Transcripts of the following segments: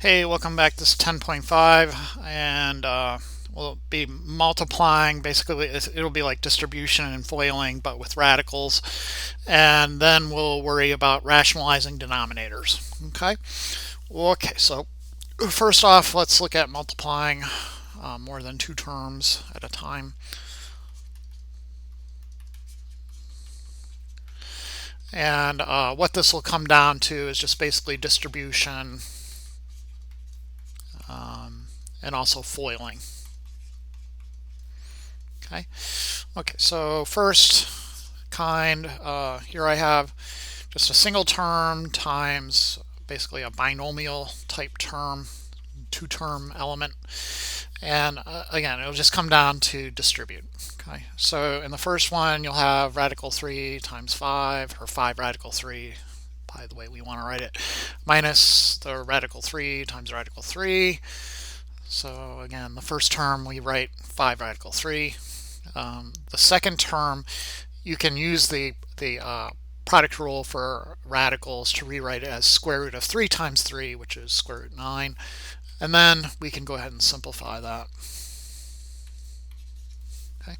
Hey, welcome back. This is 10.5, and we'll be multiplying. Basically, it'll be like distribution and FOILing, but with radicals. And then we'll worry about rationalizing denominators. Okay? Okay, so first off, let's look at multiplying more than two terms at a time. And what this will come down to is just basically distribution and also FOILing. Okay. Okay, so first kind, here I have just a single term times basically a binomial type term, two-term element. And again, it'll just come down to distribute. Okay, so in the first one, you'll have radical 3 times 5, or 5 radical 3, by the way we want to write it, minus the radical 3 times radical 3. So again, the first term we write 5 radical 3. The second term, you can use the product rule for radicals to rewrite it as square root of 3 times 3, which is square root 9. And then we can go ahead and simplify that. Okay.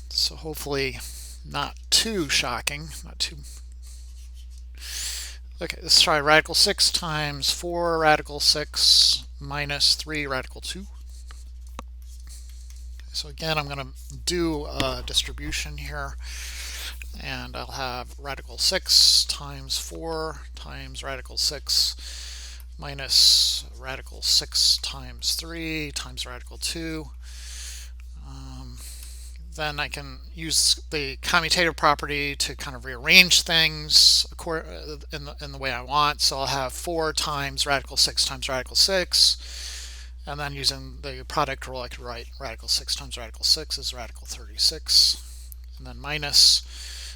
So hopefully not too shocking, not too. Okay, let's try radical 6 times 4 radical 6 minus 3 radical 2. So again, I'm going to do a distribution here, and I'll have radical 6 times 4 times radical 6 minus radical 6 times 3 times radical 2. Then I can use the commutative property to kind of rearrange things in the way I want. So I'll have 4 times radical 6 times radical 6. And then using the product rule, I could write radical 6 times radical 6 is radical 36. And then minus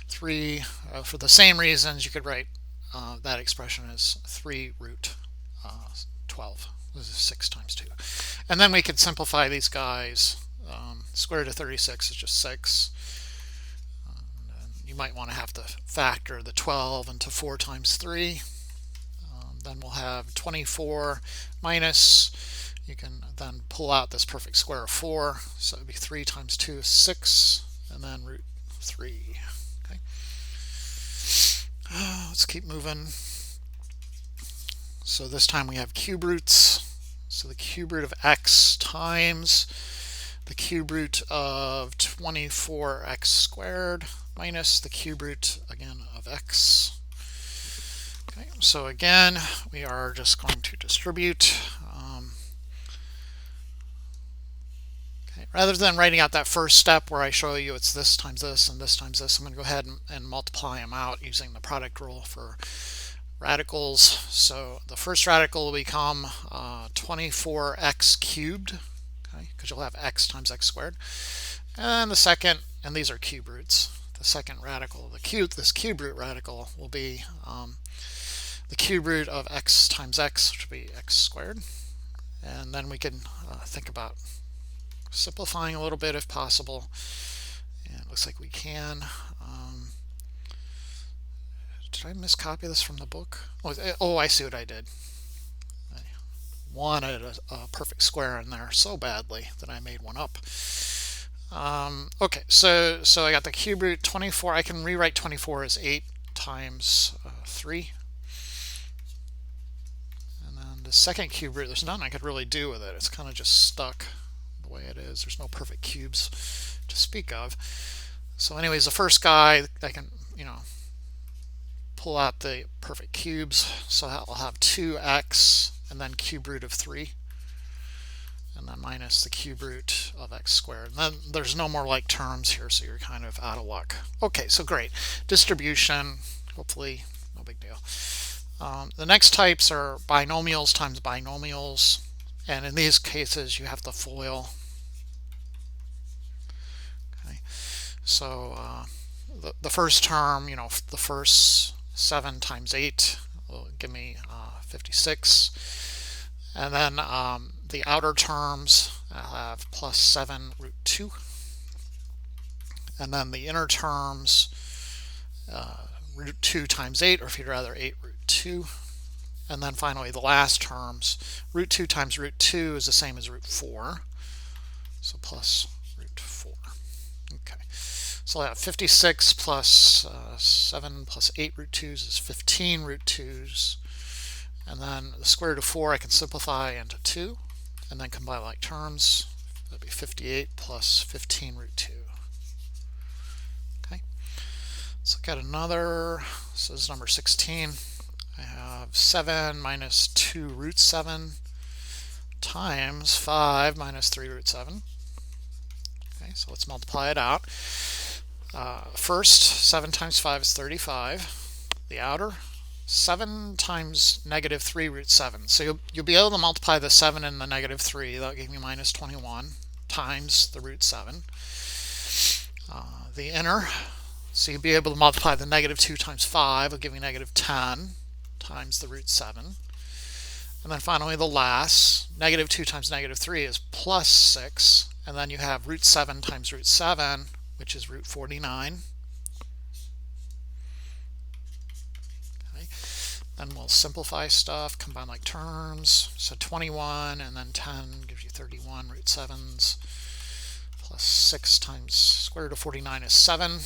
3, for the same reasons, you could write that expression as 3 root 12. This is 6 times 2. And then we could simplify these guys. Square root of 36 is just 6. And you might want to have to factor the 12 into 4 times 3. Then we'll have 24 minus, you can then pull out this perfect square of 4, so it would be 3 times 2 is 6, and then root 3. Okay. Let's keep moving. So this time we have cube roots. So the cube root of x times the cube root of 24x squared minus the cube root, again, of x. Okay, so again, we are just going to distribute. Rather than writing out that first step where I show you it's this times this and this times this, I'm going to go ahead and multiply them out using the product rule for radicals. So the first radical will become 24x cubed, because you'll have x times x squared. And the second, and these are cube roots, the second radical, this cube root radical will be the cube root of x times x, which will be x squared. And then we can think about simplifying a little bit if possible. And it looks like we can. Did I miscopy this from the book? Oh, I see what I did. I wanted a perfect square in there so badly that I made one up. Okay, so I got the cube root 24. I can rewrite 24 as 8 times 3. And then the second cube root, there's nothing I could really do with it. It's kind of just stuck the way it is. There's no perfect cubes to speak of. So anyways, the first guy, I can, pull out the perfect cubes. So I'll have 2x and then cube root of 3. And then minus the cube root of x squared. And then there's no more like terms here, so you're kind of out of luck. Okay, so great. Distribution, hopefully no big deal. The next types are binomials times binomials. And in these cases, you have to FOIL. Okay, so the first term, the first 7 times 8 will give me 56. And then the outer terms, I'll have plus 7 root 2. And then the inner terms, root 2 times 8, or if you'd rather 8 root 2. And then finally the last terms, root 2 times root 2 is the same as root 4. So plus root 4. Okay. So I have 56 plus 7 plus 8 root 2's is 15 root 2's. And then the square root of 4 I can simplify into 2. And then combine like terms. That'd be 58 plus 15 root 2. Okay. Let's look at another. This is number 16. I have 7 minus 2 root 7 times 5 minus 3 root 7. Okay, so let's multiply it out. First, 7 times 5 is 35. The outer, 7 times negative 3 root 7. So you'll be able to multiply the 7 and the negative 3. That'll give you minus 21 times the root 7. The inner, so you'll be able to multiply the negative 2 times 5. It'll give you negative 10 times the root 7. And then finally the last, negative 2 times negative 3 is plus 6. And then you have root 7 times root 7, which is root 49. Okay. Then we'll simplify stuff, combine like terms. So 21 and then 10 gives you 31 root 7's. Plus 6 times square root of 49 is 7.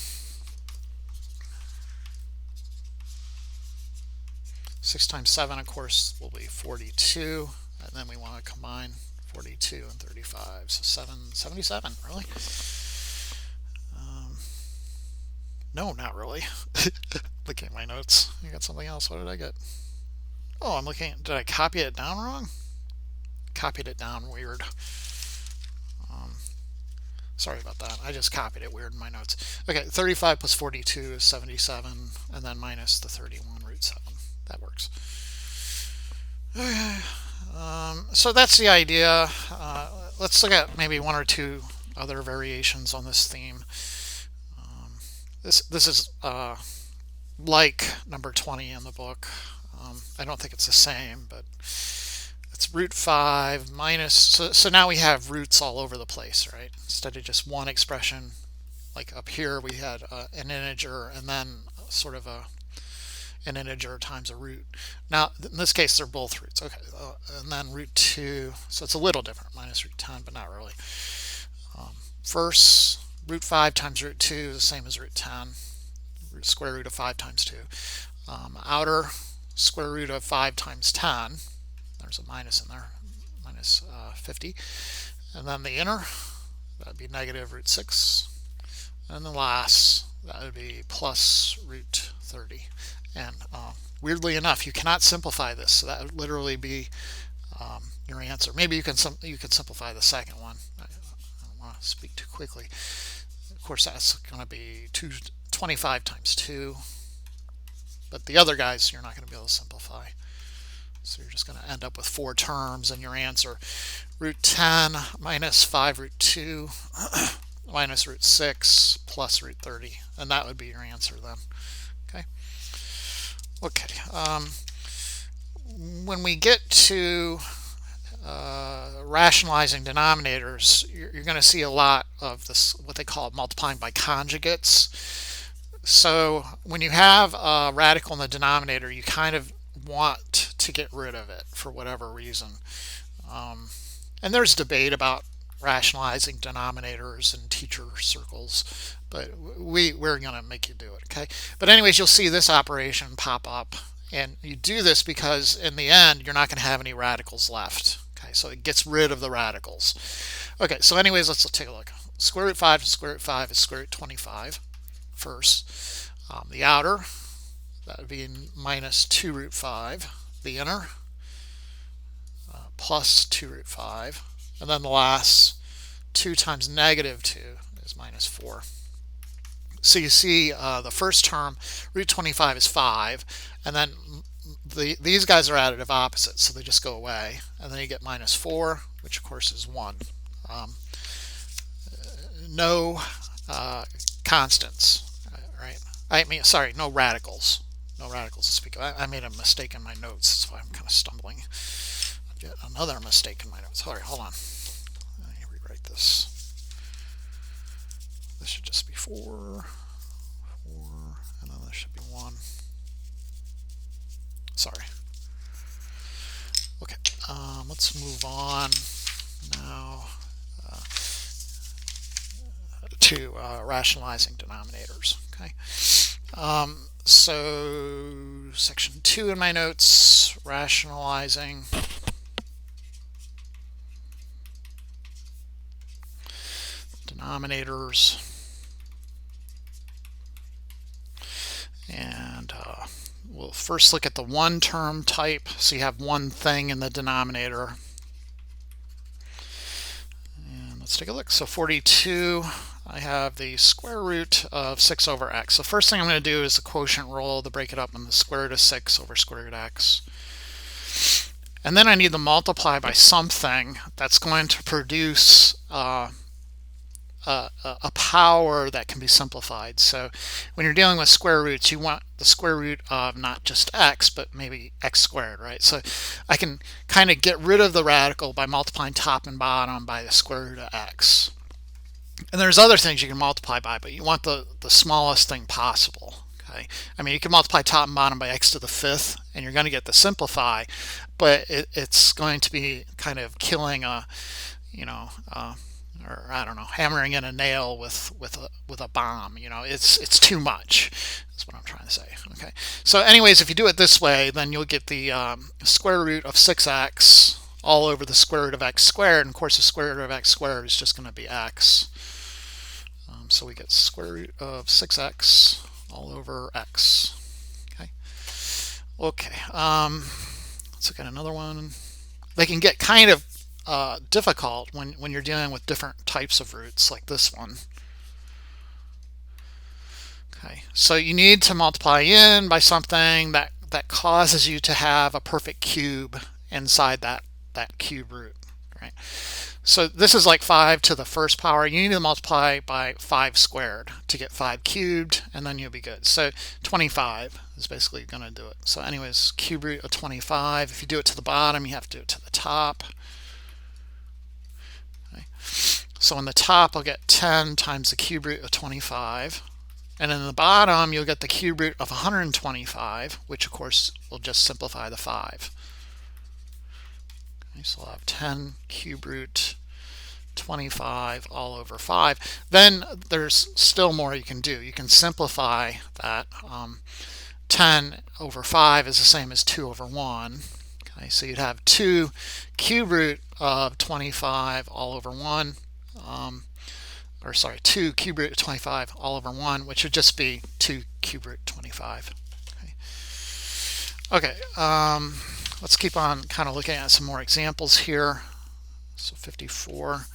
6 times 7, of course, will be 42. And then we want to combine 42 and 35. So 77, really? No, not really. Looking at my notes. I got something else. What did I get? Oh, I'm looking. Did I copy it down wrong? Copied it down weird. Sorry about that. I just copied it weird in my notes. Okay, 35 plus 42 is 77, and then minus the 31 root 7. That works. Okay. So that's the idea. Let's look at maybe one or two other variations on this theme. This is like number 20 in the book. I don't think it's the same, but it's root 5 minus, so now we have roots all over the place, right? Instead of just one expression, like up here we had an integer and then sort of an integer times a root. Now in this case they're both roots. Okay, and then root 2, so it's a little different, minus root 10, but not really. First, root 5 times root 2 is the same as root 10. Square root of 5 times 2. Outer, square root of 5 times 10. There's a minus in there, minus 50. And then the inner, that would be negative root 6. And the last, that would be plus root 30. And weirdly enough, you cannot simplify this, so that would literally be your answer. Maybe you can simplify the second one. I don't want to speak too quickly. Of course, that's going to be 25 times 2. But the other guys, you're not going to be able to simplify. So you're just going to end up with 4 terms, and your answer, root 10 minus 5 root 2 minus root 6 plus root 30. And that would be your answer then. Okay. Okay. When we get to rationalizing denominators, you're going to see a lot of this, what they call multiplying by conjugates. So when you have a radical in the denominator, you kind of want to get rid of it for whatever reason. And there's debate about rationalizing denominators in teacher circles, but we're going to make you do it, okay? But anyways, you'll see this operation pop up, and you do this because in the end, you're not going to have any radicals left. Okay, so it gets rid of the radicals. Okay, so anyways, let's take a look. Square root 5 to square root 5 is square root 25 first. The outer, that would be minus 2 root 5. The inner, plus 2 root 5. And then the last, 2 times negative 2 is minus 4. So you see the first term, root 25 is 5. And then these guys are additive opposites, so they just go away. And then you get minus 4, which of course is 1. No constants, right? I mean, sorry, no radicals. No radicals to speak of. I made a mistake in my notes, that's why I'm kind of stumbling. Yet another mistake in my notes. Sorry, hold on. Let me rewrite this. This should just be 4, and then this should be 1. Sorry. Okay, let's move on now to rationalizing denominators. Okay, so section 2 in my notes, rationalizing denominators, and we'll first look at the one term type. So you have one thing in the denominator. And let's take a look. So 42, I have the square root of 6 over x. The first thing I'm going to do is the quotient rule to break it up in the square root of 6 over square root of x. And then I need to multiply by something that's going to produce a power that can be simplified. So when you're dealing with square roots, you want the square root of not just x, but maybe x squared, right? So I can kind of get rid of the radical by multiplying top and bottom by the square root of x. And there's other things you can multiply by, but you want the smallest thing possible. Okay, I mean, you can multiply top and bottom by x to the fifth, and you're going to get the simplify, but it's going to be kind of killing a, or I don't know, hammering in a nail with a bomb. It's too much. That's what I'm trying to say. Okay. So, anyways, if you do it this way, then you'll get the square root of 6x all over the square root of x squared, and of course the square root of x squared is just going to be x. So we get square root of 6x all over x. Okay. Okay. Let's look at another one. They can get kind of difficult when you're dealing with different types of roots, like this one. Okay, so you need to multiply in by something that causes you to have a perfect cube inside that cube root, right? So this is like 5 to the first power. You need to multiply by 5 squared to get 5 cubed, and then you'll be good. So 25 is basically going to do it. So anyways, cube root of 25. If you do it to the bottom, you have to do it to the top. Okay. So in the top, I'll get 10 times the cube root of 25. And in the bottom, you'll get the cube root of 125, which of course will just simplify the 5. Okay, so I'll have 10 cube root 25 all over 5. Then there's still more you can do. You can simplify that. 10 over 5 is the same as 2 over 1. Okay, so you'd have 2 cube root of 25 all over 1. 2 cube root of 25 all over 1, which would just be 2 cube root 25. Okay, let's keep on kind of looking at some more examples here. So 54,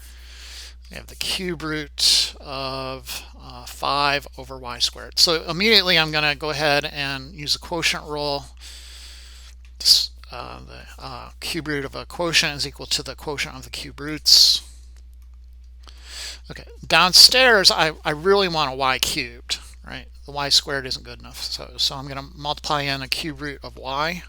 we have the cube root of 5 over y squared. So immediately I'm going to go ahead and use the quotient rule. The cube root of a quotient is equal to the quotient of the cube roots. Okay, downstairs I really want a y cubed, right? The y squared isn't good enough, so I'm going to multiply in a cube root of y.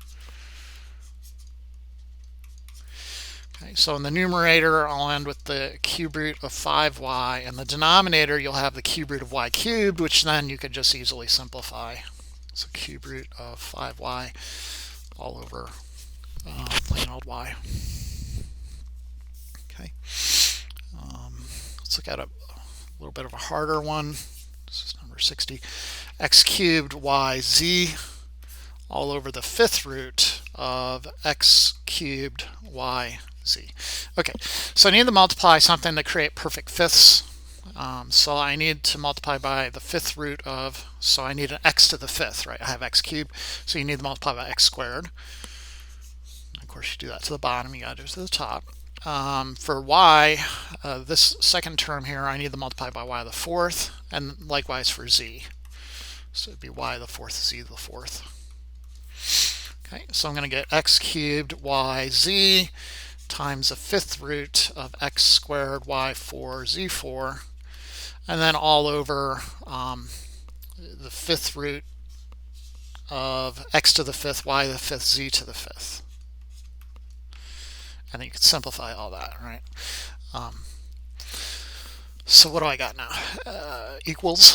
Okay, so in the numerator I'll end with the cube root of 5y, and the denominator you'll have the cube root of y cubed, which then you could just easily simplify. So cube root of 5y all over plain old y. Okay. Let's look at a little bit of a harder one. This is number 60. X cubed yz all over the fifth root of x cubed yz. Okay, so I need to multiply something to create perfect fifths. So I need to multiply by the fifth root of, so I need an x to the fifth, right? I have x cubed, so you need to multiply by x squared. Of course, you do that to the bottom, you got to do it to the top. For y, this second term here, I need to multiply by y to the fourth, and likewise for z. So it'd be y to the fourth, z to the fourth. Okay, so I'm going to get x cubed yz times the fifth root of x squared y4 z4, and then all over the fifth root of x to the fifth y to the fifth z to the fifth. And then you can simplify all that, right? So what do I got now? Equals.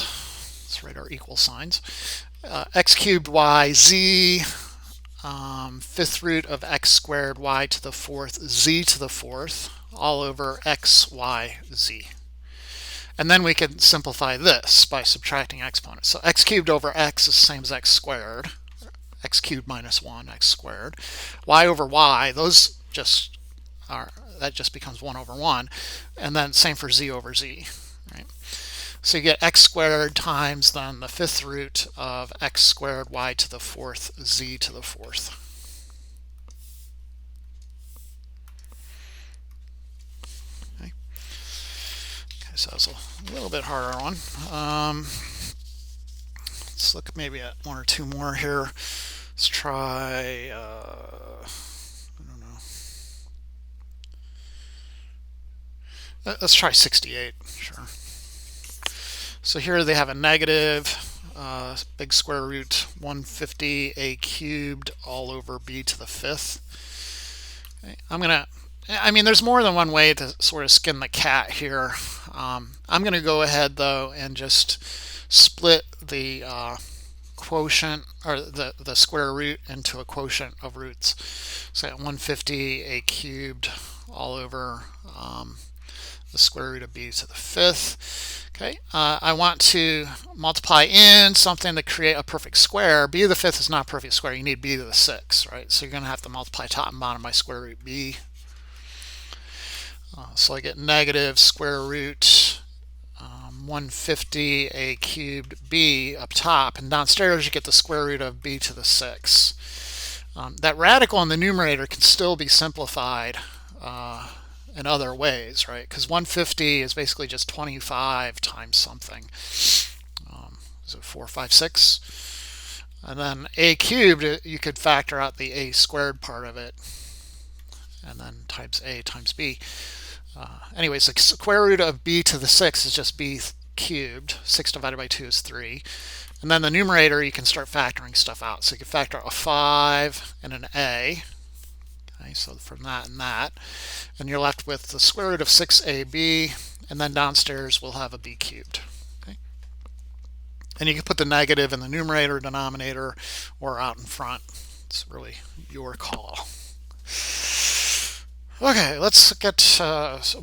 Let's write our equal signs. X cubed yz fifth root of x squared y to the fourth z to the fourth all over x, y, z. And then we can simplify this by subtracting exponents. So x cubed over x is the same as x squared. X cubed minus 1, x squared. Y over y, those just are, that just becomes 1 over 1. And then same for z over z. Right? So you get x squared times then the fifth root of x squared y to the fourth z to the fourth. Okay, so that's a little bit harder one. Let's look maybe at one or two more here. Let's try, I don't know. Let's try 68, sure. So here they have a negative, big square root 150 a cubed all over b to the fifth. Okay. I mean, there's more than one way to sort of skin the cat here. I'm going to go ahead though and just split the quotient, or the square root, into a quotient of roots. So I got 150 a cubed all over the square root of b to the fifth. Okay, I want to multiply in something to create a perfect square. B to the fifth is not a perfect square. You need b to the sixth, right? So you're going to have to multiply top and bottom by square root b. So I get negative square root 150 a cubed b up top, and downstairs you get the square root of b to the sixth. That radical in the numerator can still be simplified in other ways, right? Because 150 is basically just 25 times something. Is it 4, 5, 6? And then a cubed, you could factor out the a squared part of it, and then times a times b. Anyways, the square root of b to the sixth is just b cubed. 6 divided by 2 is 3. And then the numerator, you can start factoring stuff out. So you can factor out a 5 and an a. Okay, so from that and that. And you're left with the square root of 6ab, and then downstairs we'll have a b cubed. Okay? And you can put the negative in the numerator, denominator, or out in front. It's really your call. Okay, let's get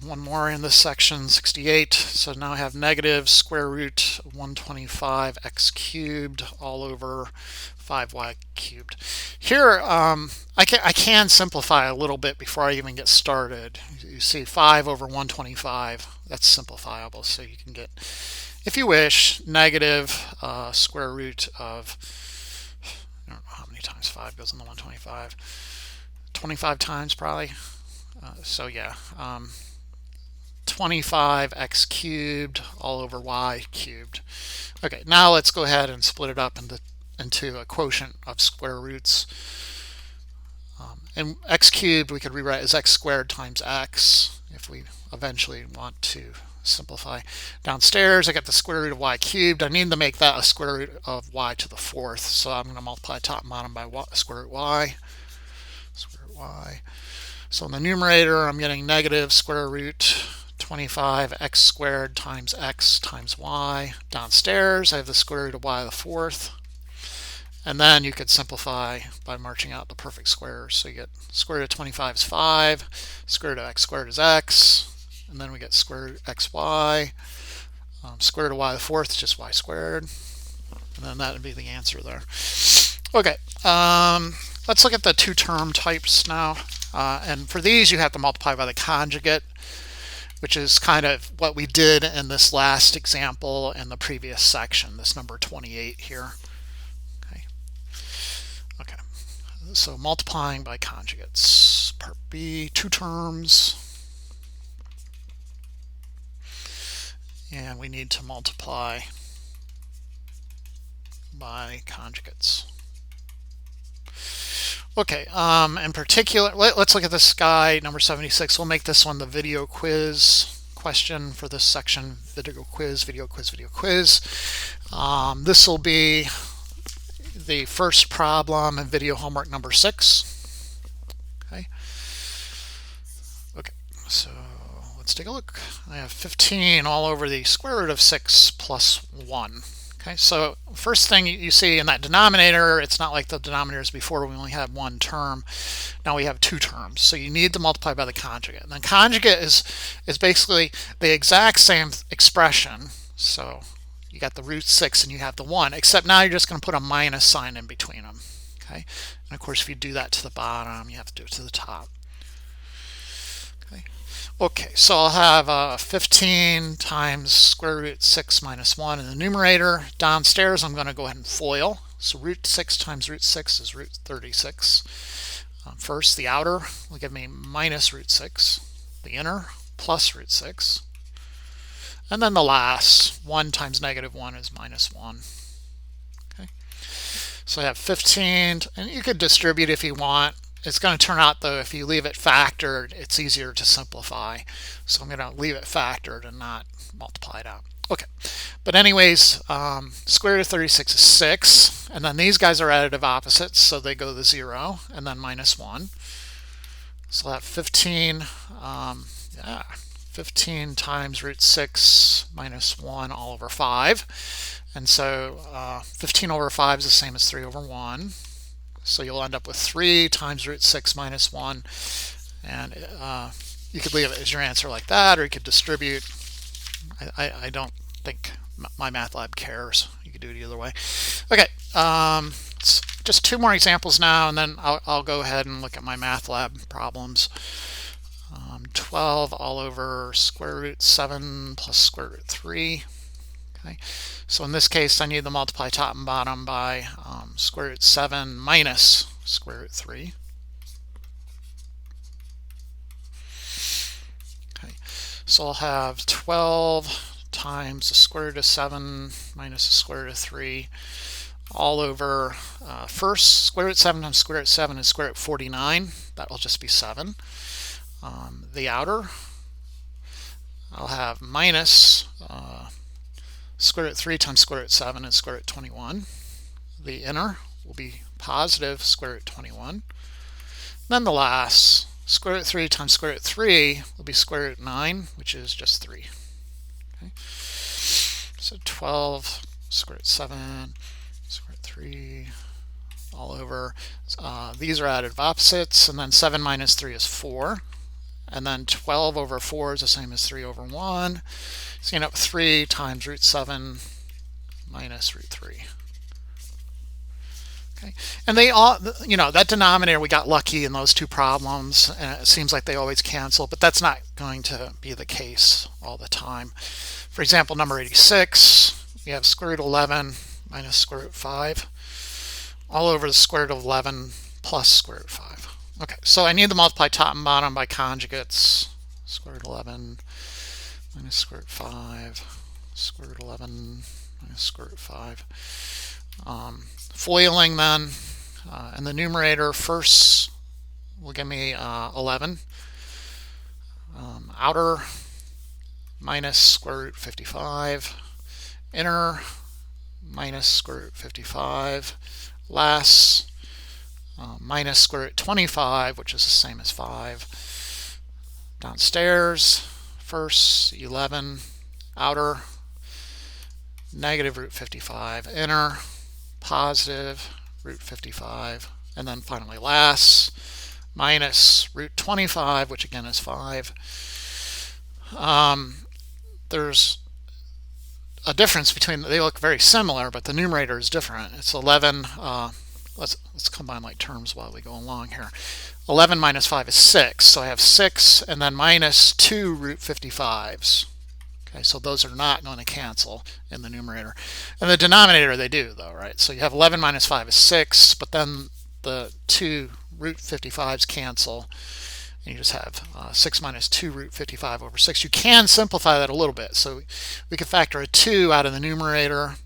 one more in this section, 68. So now I have negative square root 125 x cubed all over 5y cubed. Here, I can simplify a little bit before I even get started. You see 5 over 125, that's simplifiable. So you can get, if you wish, negative square root of, I don't know how many times 5 goes in the 125, 25 times probably. So yeah, 25x cubed all over y cubed. Okay, now let's go ahead and split it up into a quotient of square roots. And x cubed we could rewrite as x squared times x if we eventually want to simplify. Downstairs I got the square root of y cubed. I need to make that a square root of y to the fourth, so I'm going to multiply top and bottom by square root y. Square root y. So in the numerator, I'm getting negative square root 25 x squared times x times y. Downstairs, I have the square root of y to the fourth. And then you could simplify by marching out the perfect squares. So you get square root of 25 is 5, square root of x squared is x, and then we get square root of xy. Square root of y to the fourth is just y squared. And then that would be the answer there. Okay, let's look at the two-term types now. And for these, you have to multiply by the conjugate, which is kind of what we did in this last example in the previous section, this number 28 here. Okay. So multiplying by conjugates, part B, two terms. And we need to multiply by conjugates. Okay, in particular, let's look at this guy, number 76. We'll make this one the video quiz question for this section. Video quiz, video quiz, video quiz. This will be the first problem in video homework number 6. Okay. Okay, so let's take a look. I have 15 all over the square root of 6 plus 1. Okay, so first thing you see in that denominator, it's not like the denominators before we only had one term. Now we have two terms. So you need to multiply by the conjugate. And the conjugate is basically the exact same expression. So you got the root 6 and you have the 1, except now you're just going to put a minus sign in between them. Okay, and of course if you do that to the bottom, you have to do it to the top. Okay, so I'll have 15 times square root 6 minus 1 in the numerator. Downstairs, I'm going to go ahead and FOIL. So root 6 times root 6 is root 36. First, the outer will give me minus root 6. The inner, plus root 6. And then the last, 1 times negative 1 is minus 1. Okay, so I have 15, and you could distribute if you want. It's going to turn out, though, if you leave it factored, it's easier to simplify. So I'm going to leave it factored and not multiply it out. Okay, but anyways, square root of 36 is 6, and then these guys are additive opposites, so they go to 0, and then minus 1. So that 15, 15 times root 6 minus 1 all over 5. And so 15 over 5 is the same as 3 over 1. So you'll end up with 3 times root 6 minus 1. And you could leave it as your answer like that, or you could distribute. I don't think my math lab cares. You could do it either way. Okay, just two more examples now, and then I'll go ahead and look at my math lab problems. 12 all over square root 7 plus square root 3. Okay, so in this case, I need to multiply top and bottom by square root 7 minus square root 3. Okay, so I'll have 12 times the square root of 7 minus the square root of 3 all over, first, square root 7 times square root 7 is square root 49. That will just be 7. The outer, I'll have minus square root 3 times square root 7 is square root 21. The inner will be positive square root 21. Then the last, square root 3 times square root 3 will be square root 9, which is just 3. Okay. So 12 square root 7 square root 3 all over. These are additive opposites, and then 7 minus 3 is 4. And then 12 over 4 is the same as 3 over 1. So you end up with 3 times root 7 minus root 3. Okay, and they all, that denominator, we got lucky in those two problems, and it seems like they always cancel, but that's not going to be the case all the time. For example, number 86, we have square root 11 minus square root 5 all over the square root of 11 plus square root 5. Okay, so I need to multiply top and bottom by conjugates. Square root 11 minus square root 5, square root 11 minus square root 5. Foiling then, and the numerator first will give me 11. Outer minus square root 55. Inner minus square root 55. Last minus square root 25, which is the same as 5. Downstairs, first 11, outer negative root 55, inner positive root 55, and then finally last minus root 25, which again is 5. There's a difference between, they look very similar, but the numerator is different. It's 11. Let's combine like terms while we go along here. 11 minus 5 is 6, so I have 6 and then minus 2 root 55s. Okay, so those are not going to cancel in the numerator. In the denominator, they do, though, right? So you have 11 minus 5 is 6, but then the 2 root 55s cancel, and you just have 6 minus 2 root 55 over 6. You can simplify that a little bit. So we can factor a 2 out of the numerator,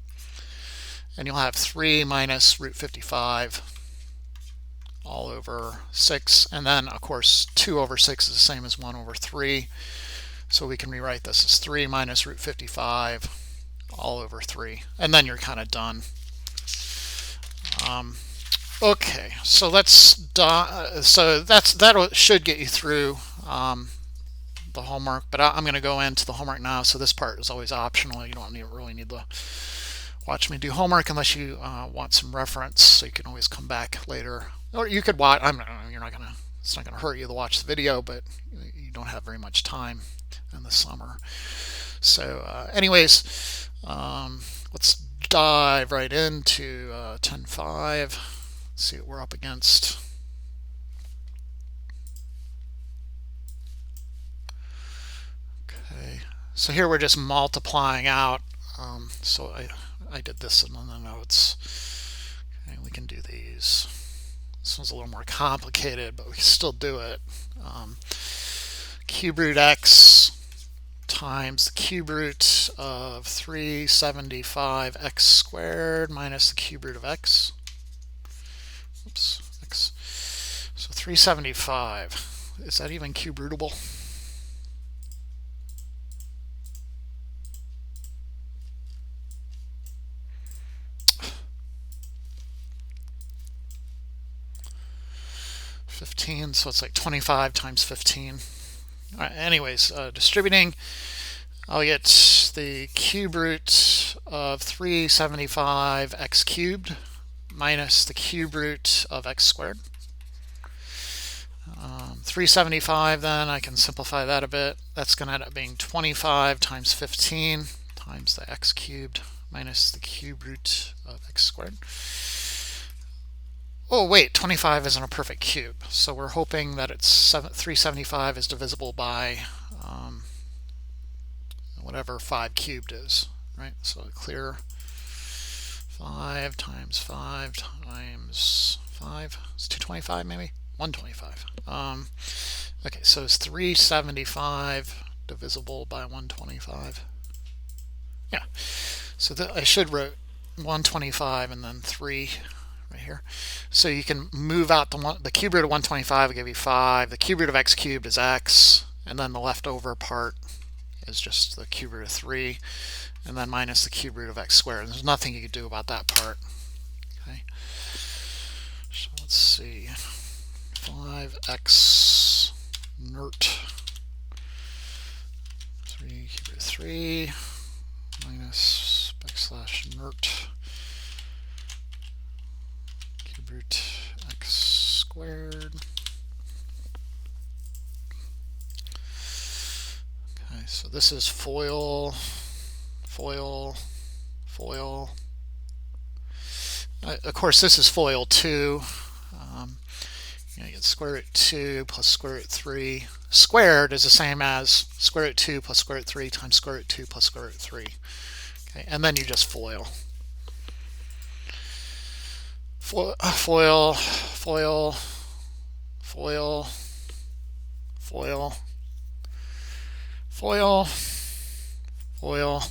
and you'll have 3 minus root 55 all over 6. And then, of course, 2 over 6 is the same as 1 over 3. So we can rewrite this as 3 minus root 55 all over 3. And then you're kind of done. Okay, so that should get you through the homework. But I'm going to go into the homework now. So this part is always optional. You don't really need to watch me do homework unless you want some reference, so you can always come back later. Or you could watch, you're not gonna, it's not gonna hurt you to watch the video, but you don't have very much time in the summer. So anyways, let's dive right into 10.5. See what we're up against. Okay, so here we're just multiplying out. So I did this in the notes. Okay, we can do these. This one's a little more complicated, but we can still do it. Cube root x times the cube root of 375 x squared minus the cube root of x. Oops, x. So 375, is that even cube rootable? So it's like 25 times 15. All right, anyways, distributing, I'll get the cube root of 375 x cubed minus the cube root of x squared. 375, then I can simplify that a bit. That's going to end up being 25 times 15 times the x cubed minus the cube root of x squared. Oh wait, 25 isn't a perfect cube, so we're hoping that it's 375 is divisible by whatever 5 cubed is, right? So clear 5 times 5 times 5 is 225 maybe? 125. Okay, so is 375 divisible by 125? Yeah, so I should write 125 and then 3 right here. So you can move out the cube root of 125 will give you 5. The cube root of x cubed is x, and then the leftover part is just the cube root of 3, and then minus the cube root of x squared. There's nothing you can do about that part. Okay. So let's see. 5x nert 3 cube root of 3 minus backslash nert cube root x squared. Okay, so this is foil, foil, foil. Of course, this is foil 2. You get square root 2 plus square root 3. Squared is the same as square root 2 plus square root 3 times square root 2 plus square root 3. Okay, and then you just foil. Foil, foil, foil, foil, foil, foil, foil.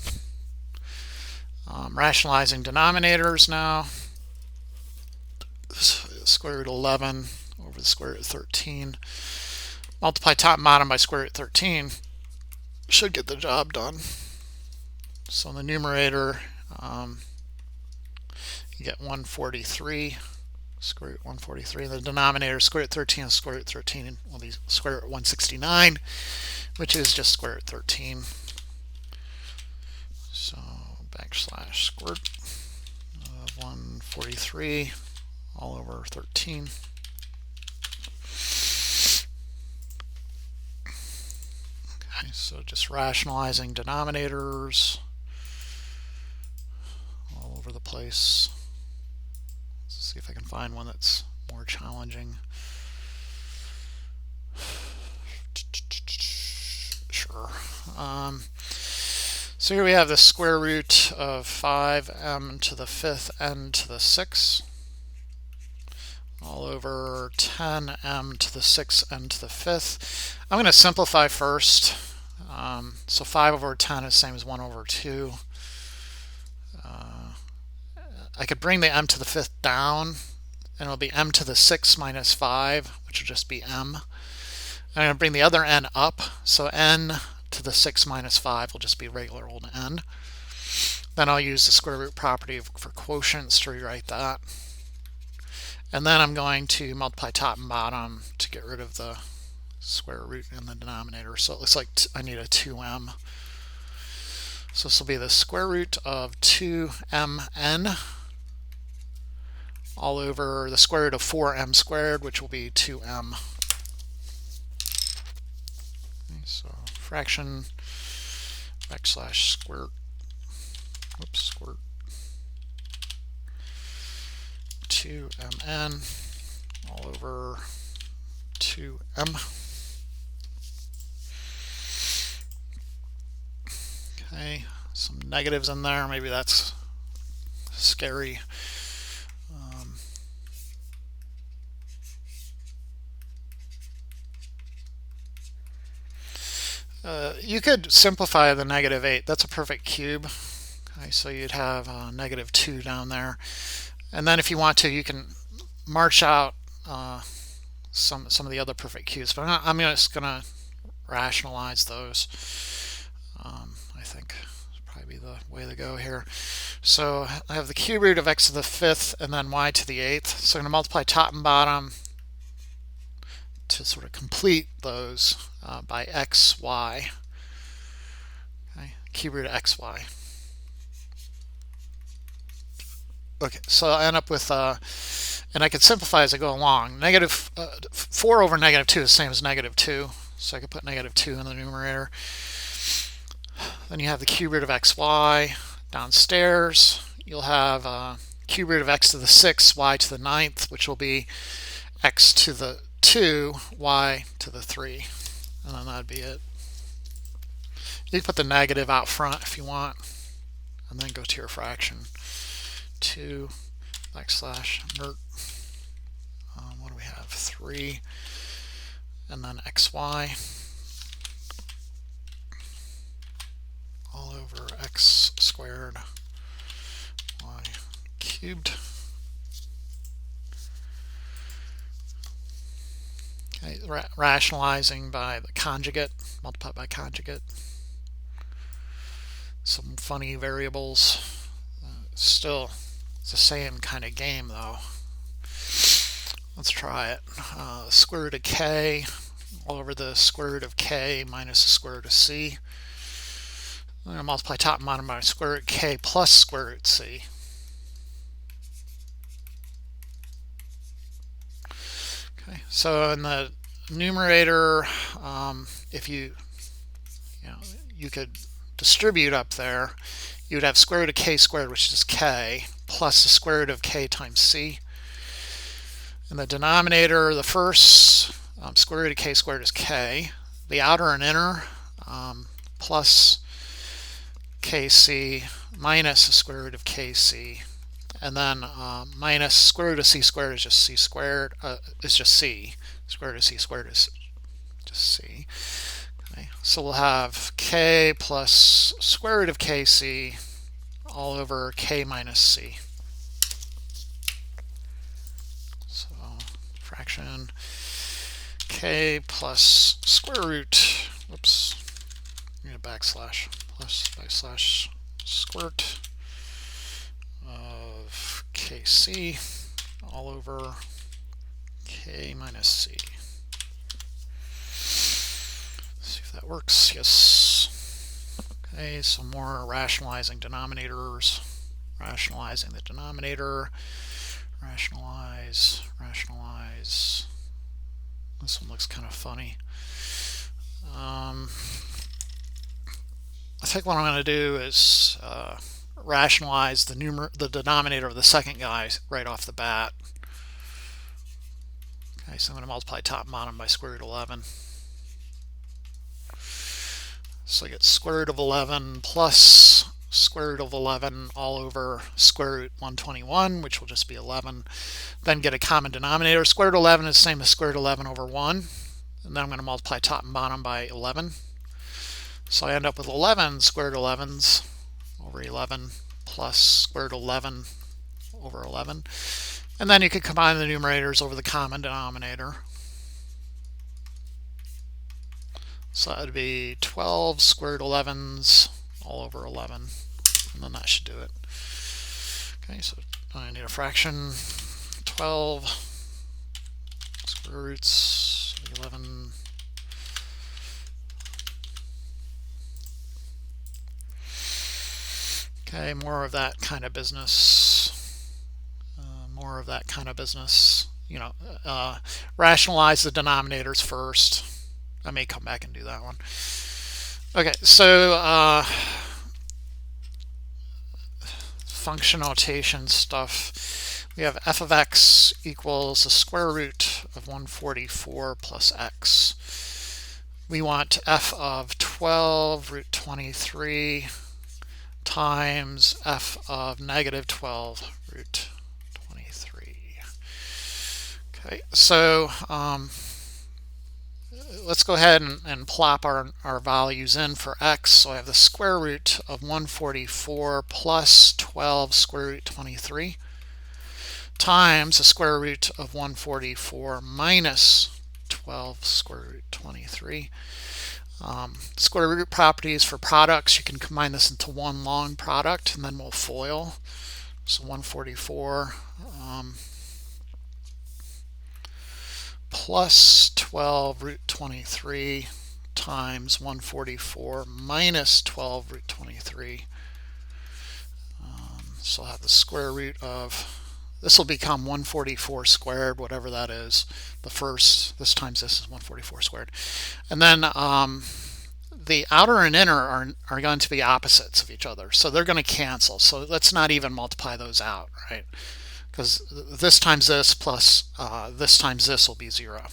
Rationalizing denominators now. Square root 11 over the square root of 13. Multiply top and bottom by square root 13. Should get the job done. So in the numerator, you get 143, square root 143. In the denominator, square root 13 is square root 13, will be square root 169, which is just square root 13. So backslash square root of 143 all over 13. Okay, so just rationalizing denominators all over the place. Let's see if I can find one that's more challenging. Sure. So here we have the square root of 5m to the 5th n to the 6 all over 10m to the 6th n to the 5th. I'm going to simplify first. So 5 over 10 is the same as 1 over 2. I could bring the m to the 5th down, and it'll be m to the 6th minus 5, which will just be m. I'm going to bring the other n up, so n to the 6th minus 5 will just be regular old n. Then I'll use the square root property for quotients to rewrite that. And then I'm going to multiply top and bottom to get rid of the square root in the denominator. So it looks like I need a 2m So this will be the square root of 2mn all over the square root of 4m squared, which will be 2m. Okay, so fraction backslash squirt, whoops, squirt 2mn all over 2m. Okay, some negatives in there, maybe that's scary. You could simplify the -8. That's a perfect cube. Okay, so you'd have -2 down there. And then if you want to, you can march out some of the other perfect cubes. But I'm just going to rationalize those. I think probably the way to go here. So I have the cube root of x to the 5th and then y to the 8th. So I'm going to multiply top and bottom to sort of complete those by x, y. Okay, cube root of x, y. Okay, so I end up with, and I can simplify as I go along. 4 over -2 is the same as -2. So I could put -2 in the numerator. Then you have the cube root of xy downstairs. You'll have cube root of x to the 6th, y to the 9th, which will be x to the 2, y to the 3. And then that'd be it. You can put the negative out front if you want, and then go to your fraction. 2 backslash mert. What do we have? 3, and then xy all over x squared y cubed. Okay, rationalizing by the conjugate, multiply by conjugate. Some funny variables. Still, it's the same kind of game though. Let's try it. Square root of k all over the square root of k minus the square root of c. I'm going to multiply top and bottom by square root k plus square root c. Okay, so in the numerator, if you could distribute up there, you would have square root of k squared, which is k, plus the square root of k times c. In the denominator, the first square root of k squared is k. The outer and inner plus kc minus the square root of kc, and then minus square root of c squared is just c squared, is just c. Square root of c squared is just c. Okay, so we'll have k plus square root of kc all over k minus c. So fraction k plus square root, whoops, I need a backslash, plus backslash squirt of kc all over k minus c. Let's see if that works. Yes. Okay, some more rationalizing denominators. Rationalizing the denominator. Rationalize. This one looks kind of funny. I think what I'm going to do is rationalize the denominator of the second guy right off the bat. Okay, so I'm going to multiply top and bottom by square root of 11. So I get square root of 11 plus square root of 11 all over square root 121, which will just be 11. Then get a common denominator. Square root of 11 is the same as square root of 11 over 1. And then I'm going to multiply top and bottom by 11. So I end up with 11 square root of 11s over 11 plus square root of 11 over 11. And then you could combine the numerators over the common denominator. So that would be 12 square root of 11s all over 11. And then that should do it. Okay, so I need a fraction. 12 square roots of 11. Okay, more of that kind of business. More of that kind of business. You know, rationalize the denominators first. I may come back and do that one. Okay, so function notation stuff. We have f of x equals the square root of 144 plus x. We want f of 12 root 23 times f of negative 12 root 23. Okay, so let's go ahead and plop our values in for x. So I have the square root of 144 plus 12 square root 23 times the square root of 144 minus 12 square root 23. Square root properties for products, you can combine this into one long product and then we'll FOIL. So 144 plus 12 root 23 times 144 minus 12 root 23. So I'll have the square root of, this will become 144 squared, whatever that is. The first, this times this is 144 squared. And then the outer and inner are going to be opposites of each other. So they're going to cancel. So let's not even multiply those out, right? Because this times this plus this times this will be 0.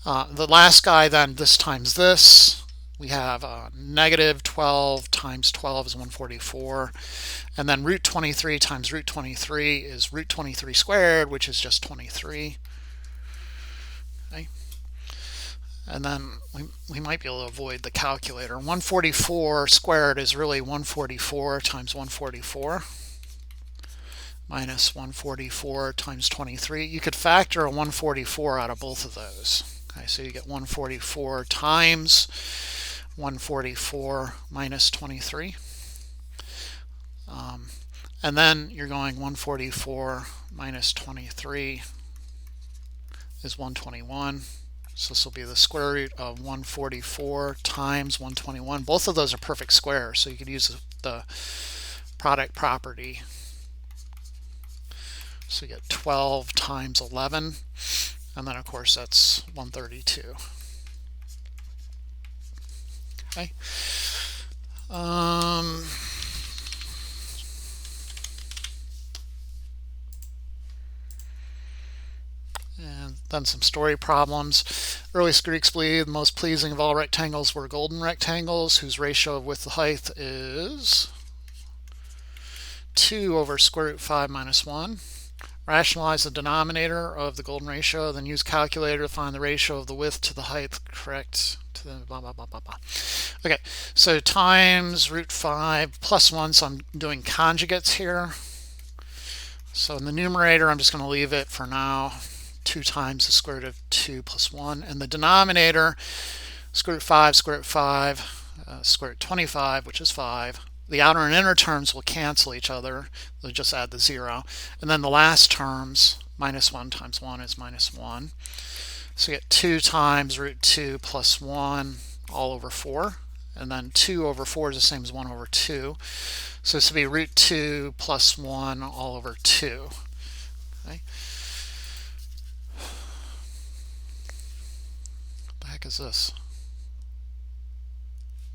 The last guy then, this times this, we have negative 12 times 12 is 144. And then root 23 times root 23 is root 23 squared, which is just 23. Okay. And then we might be able to avoid the calculator. 144 squared is really 144 times 144 minus 144 times 23. You could factor a 144 out of both of those. Okay, so you get 144 times 144 minus 23. And then you're going 144 minus 23 is 121. So this will be the square root of 144 times 121. Both of those are perfect squares, so you could use the product property. So you get 12 times 11, and then of course that's 132. Okay. And then some story problems. Earliest Greeks believed the most pleasing of all rectangles were golden rectangles, whose ratio of width to height is 2 over square root 5 minus 1. Rationalize the denominator of the golden ratio, then use calculator to find the ratio of the width to the height correct to the blah, blah, blah, blah, blah. Okay, so times root 5 plus 1, so I'm doing conjugates here. So in the numerator, I'm just going to leave it for now. 2 times the square root of 2 plus 1. And the denominator, square root 5, square root 5, square root 25, which is 5. The outer and inner terms will cancel each other. They'll just add the 0. And then the last terms, minus 1 times 1 is minus 1. So you get 2 times root 2 plus 1 all over 4. And then 2 over 4 is the same as 1 over 2. So this would be root 2 plus 1 all over 2. Okay. What the heck is this?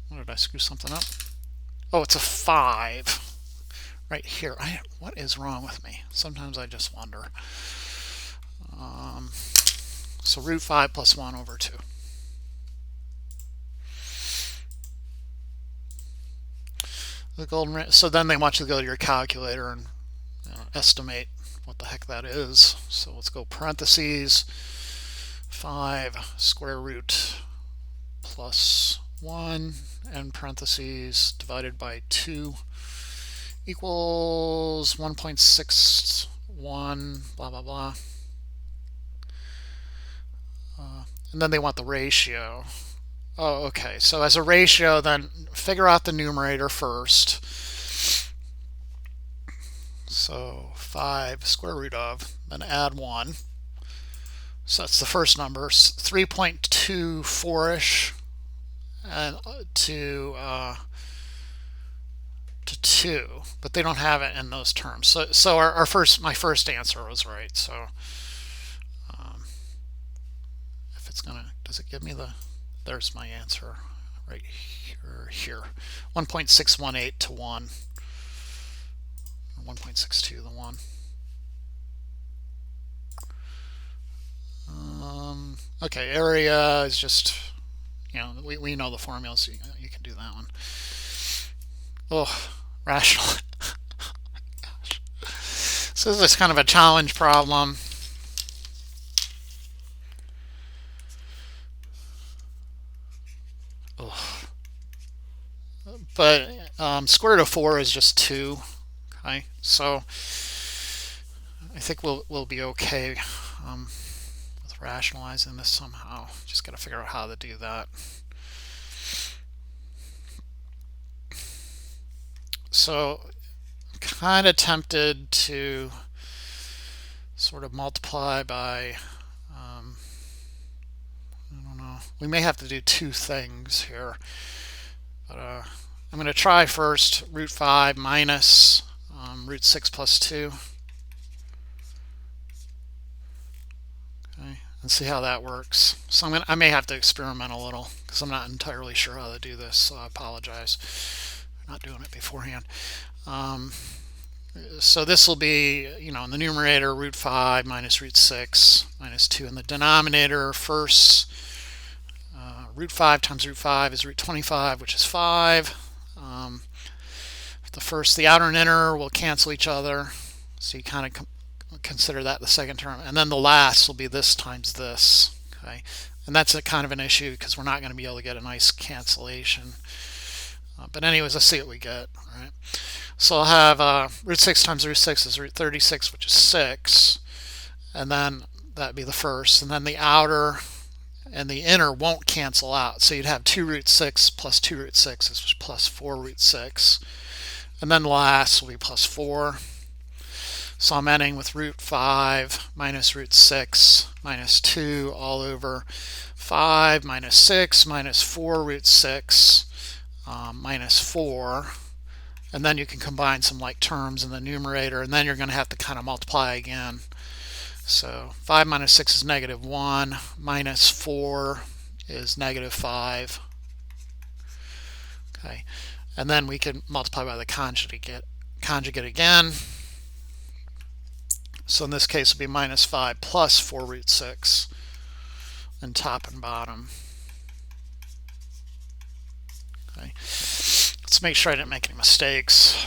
What, did I screw something up? Oh, it's a 5 right here. What is wrong with me? Sometimes I just wonder. So root 5 plus 1 over 2. The golden, so then they want you to go to your calculator and estimate what the heck that is. So let's go parentheses 5 square root plus 1 and parentheses divided by 2 equals 1.61 blah blah blah. And then they want the ratio. Oh, okay. So as a ratio, then figure out the numerator first. So 5 square root of, then add 1. So that's the first number, 3.24ish, and to to 2, but they don't have it in those terms. So my first answer was right. So if it's gonna, does it give me there's my answer right here. 1.618 to 1, or 1.62 to 1. Okay, area is just, we know the formula, so you can do that one. Oh, rational. Gosh. So this is kind of a challenge problem. Oh. But square root of 4 is just 2. Okay, so I think we'll be okay with rationalizing this somehow. Just got to figure out how to do that. So I'm kind of tempted to sort of multiply by, I don't know, we may have to do two things here. But I'm going to try first root 5 minus root 6 plus 2. Okay, and see how that works. So I may have to experiment a little because I'm not entirely sure how to do this, so I apologize for not doing it beforehand. So this will be, in the numerator, root 5 minus root 6 minus 2. In the denominator, first, root 5 times root 5 is root 25, which is 5. The outer and inner will cancel each other, so you kind of consider that the second term. And then the last will be this times this. Okay, and that's a kind of an issue because we're not going to be able to get a nice cancellation. But anyways, let's see what we get. All right. So I'll have root 6 times root 6 is root 36, which is 6. And then that'd be the first. And then the outer and the inner won't cancel out. So you'd have 2 root 6 plus 2 root 6 is plus 4 root 6. And then the last will be plus 4. So I'm ending with root 5 minus root 6 minus 2 all over 5 minus 6 minus 4 root 6 minus 4. And then you can combine some like terms in the numerator, and then you're going to have to kind of multiply again. So 5 minus 6 is negative 1, minus 4 is negative 5. Okay, and then we can multiply by the conjugate again. So in this case, it'll be minus 5 plus 4 root 6, and top and bottom. Okay, let's make sure I didn't make any mistakes.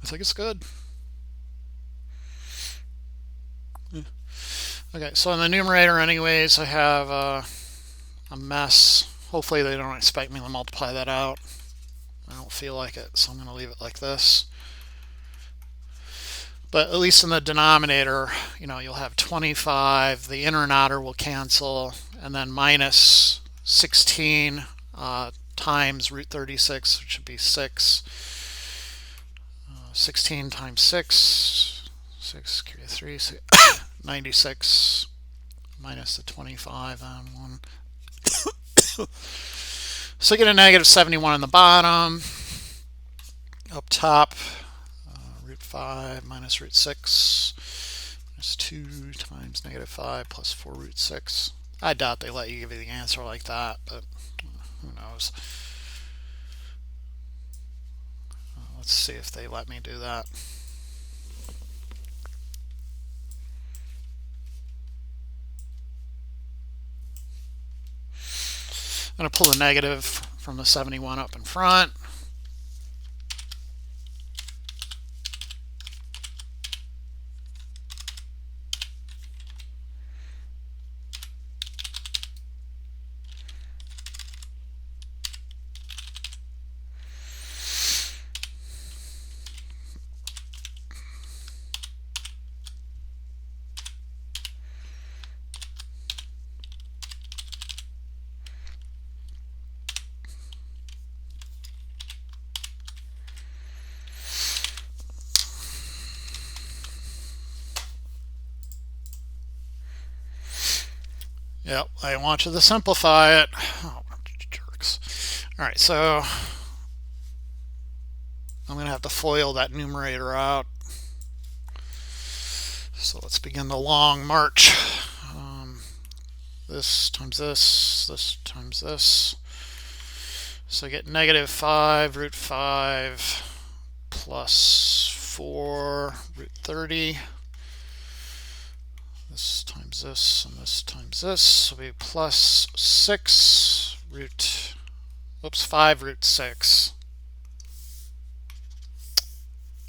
I think it's good. Okay, so in the numerator anyways, I have a mess. Hopefully they don't expect me to multiply that out. I don't feel like it, so I'm going to leave it like this. But at least in the denominator, you'll have 25. The inner and outer will cancel, and then minus 16 times root 36, which would be 6. 16 times 6, 6 carry 3, 96 minus the 25 and 1. So you get a negative 71 on the bottom. Up top, root 5 minus root 6 minus 2 times negative 5 plus 4 root 6. I doubt they let you give you the answer like that, but who knows. Let's see if they let me do that. I'm going to pull the negative from the 71 up in front. Yep, I want you to simplify it. Oh, jerks. All right, so I'm going to have to FOIL that numerator out. So let's begin the long march. This times this times this. So I get negative 5 root 5 plus 4 root 30. This times this and this times this will be plus 6 root, oops, 5 root 6.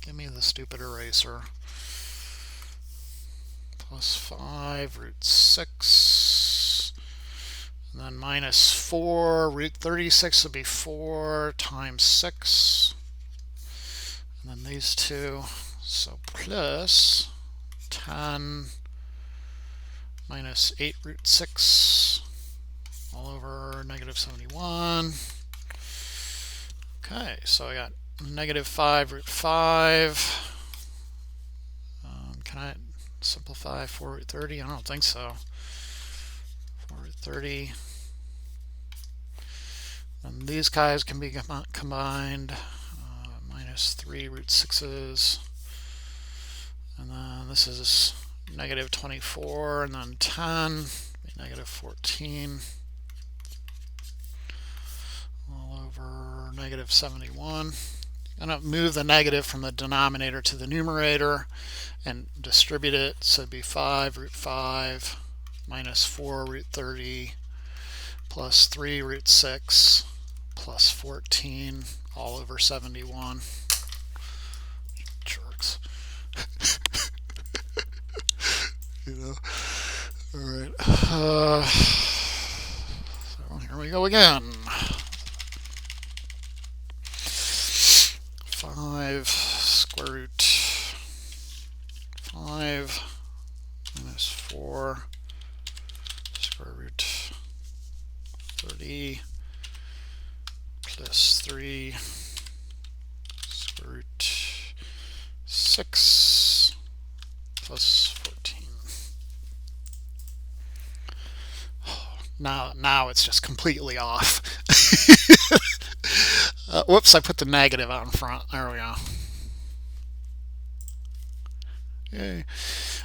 Give me the stupid eraser. Plus 5 root 6. And then minus 4 root 36 would be 4 times 6. And then these two, so plus 10 minus 8 root 6 all over negative 71. Okay, so I got negative 5 root 5. Can I simplify 4 root 30? I don't think so. 4 root 30. And these guys can be combined. Minus 3 root 6s. And then this is negative 24, and then 10, negative 14. All over negative 71. I'm going to move the negative from the denominator to the numerator and distribute it. So it'd be 5 root 5 minus 4 root 30 plus 3 root 6 plus 14 all over 71. Jerks. You know. All right. So here we go again. 5 square root 5 minus 4 square root 30 plus 3 square root 6 plus 14. Now it's just completely off. Whoops, I put the negative out in front. There we go. Yay.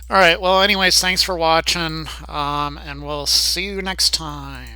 All right, well, anyways, thanks for watching, and we'll see you next time.